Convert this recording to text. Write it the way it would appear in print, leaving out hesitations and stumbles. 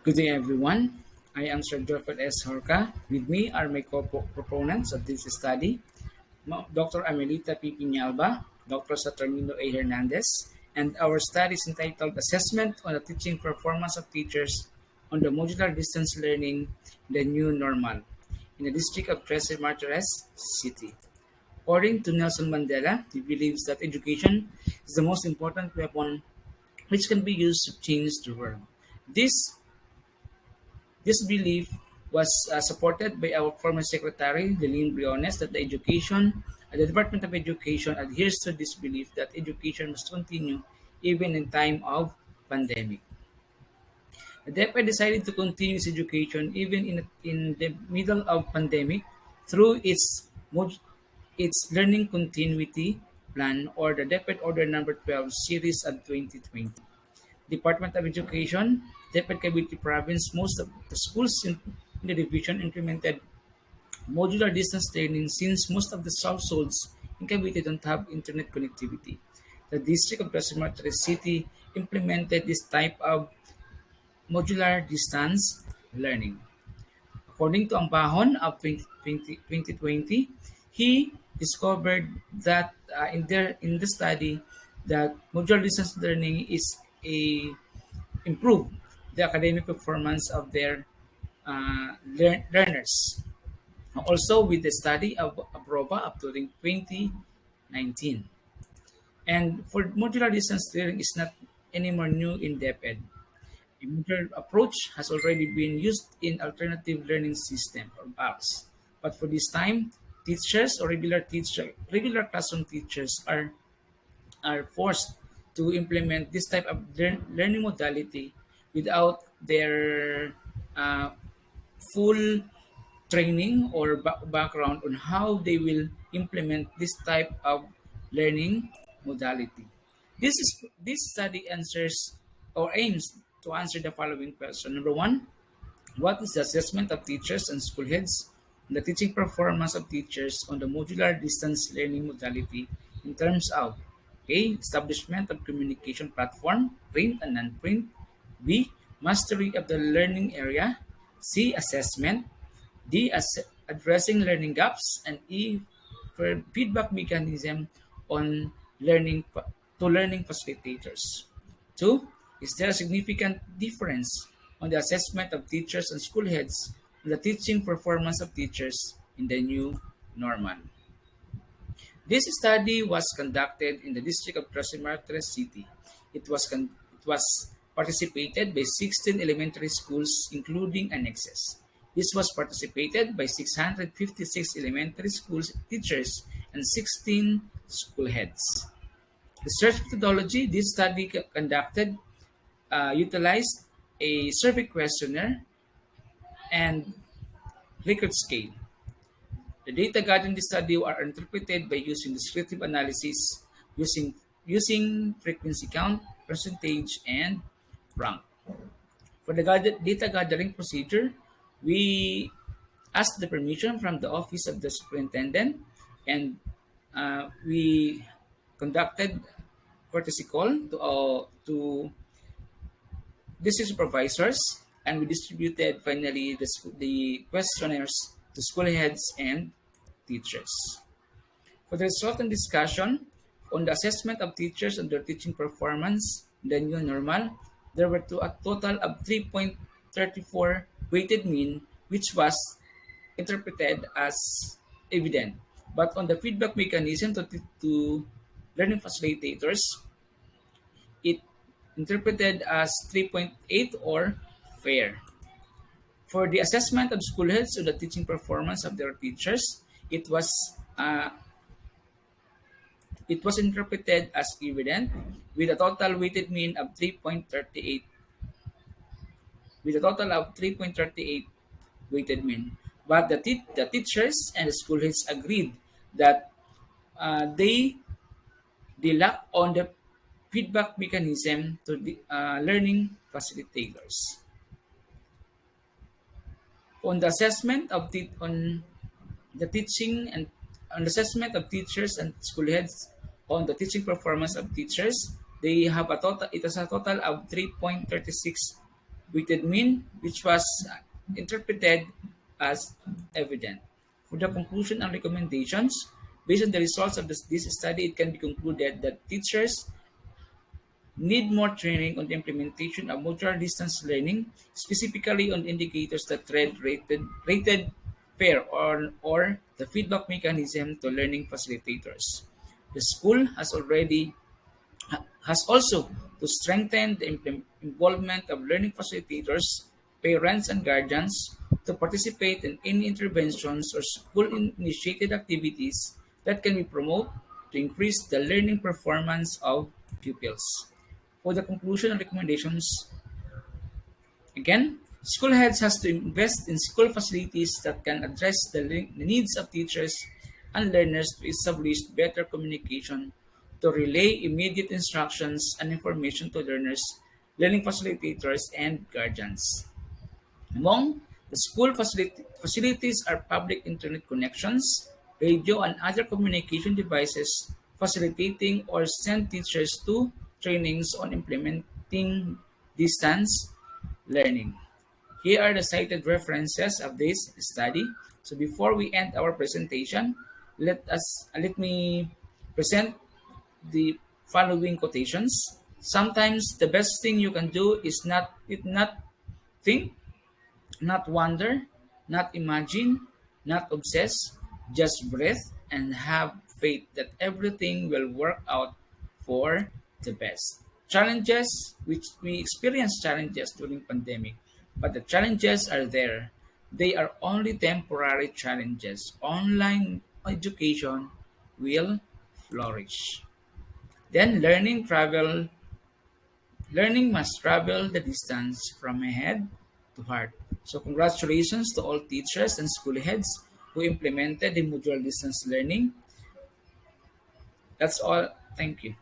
Good day, everyone. I am Sir Joseph S. Horka. With me are my co-proponents of this study, Dr. Amelita P. Piñalba, Dr. Saturnino A. Hernandez, and our study is entitled Assessment on the Teaching Performance of Teachers on the Modular Distance Learning, the New Normal, in the district of Trece Martires City. According to Nelson Mandela, he believes that education is the most important weapon which can be used to change the world. This This belief was supported by our former secretary, Lillian Briones, that the Department of Education adheres to this belief that education must continue even in time of pandemic. The DepEd decided to continue its education even in the middle of pandemic through its learning continuity plan, or the DepEd Order Number 12 series of 2020. Department of Education, DepEd Cavite Province, most of the schools in the division implemented modular distance learning since most of the households in Cavite don't have internet connectivity. The District of Trece City implemented this type of modular distance learning. According to Ambahon of 2020, he discovered that in the study that modular distance learning is a improve the academic performance of their learners. Also, with the study of Abrova up to 2019. And for modular distance learning is not anymore new in DepEd. The modular approach has already been used in alternative learning system or ALS. But for this time, teachers or regular classroom teachers are forced to implement this type of learning modality without their uh, full training or background on how they will implement this type of learning modality. This study answers or aims to answer the following question. Number one, what is the assessment of teachers and school heads on the teaching performance of teachers on the modular distance learning modality in terms of A. Establishment of communication platform, print and non-print. B. Mastery of the learning area. C. Assessment. D. Addressing learning gaps. And E. For feedback mechanism on learning facilitators. Two, is there a significant difference on the assessment of teachers and school heads on the teaching performance of teachers in the new normal? This study was conducted in the district of Trece City. It was participated by 16 elementary schools, including annexes. This was participated by 656 elementary schools teachers and 16 school heads. The search methodology this study conducted utilized a survey questionnaire and Likert scale. The data gathered in the study are interpreted by using descriptive analysis, using frequency count, percentage, and rank. For the data gathering procedure, we asked the permission from the office of the superintendent, and we conducted courtesy call to district supervisors, and we distributed finally the questionnaires to school heads and teachers. For the resultant discussion on the assessment of teachers and their teaching performance in the new normal, there were a total of 3.34 weighted mean, which was interpreted as evident. But on the feedback mechanism to learning facilitators, it interpreted as 3.8 or fair. For the assessment of school heads on the teaching performance of their teachers, it was uh, it was interpreted as evident with a total weighted mean of 3.38 with a total of 3.38 weighted mean. But the teachers and the school heads agreed that they lack on the feedback mechanism to the learning facilitators. On the assessment of on the teaching and on the assessment of teachers and school heads on the teaching performance of teachers, they have a total. It has a total of 3.36 weighted mean, which was interpreted as evident. For the conclusion and recommendations, based on the results of this study, it can be concluded that teachers need more training on the implementation of modular distance learning, specifically on indicators that rated pair or the feedback mechanism to learning facilitators. The school has also to strengthen the involvement of learning facilitators, parents, and guardians to participate in any interventions or school-initiated activities that can be promoted to increase the learning performance of pupils. For the conclusion and recommendations, again, school heads has to invest in school facilities that can address the needs of teachers and learners to establish better communication, to relay immediate instructions and information to learners, learning facilitators, and guardians. Among the school facilities are public internet connections, radio, and other communication devices facilitating or send teachers to trainings on implementing distance learning. Here are the cited references of this study. So before we end our presentation, let me present the following quotations. Sometimes the best thing you can do is not think, not wonder, not imagine, not obsess, just breathe and have faith that everything will work out for the best. Challenges, which we experience challenges during pandemic, but the challenges are there. They are only temporary challenges. Online education will flourish. Then learning must travel the distance from head to heart. So congratulations to all teachers and school heads who implemented the modular distance learning. That's all. Thank you.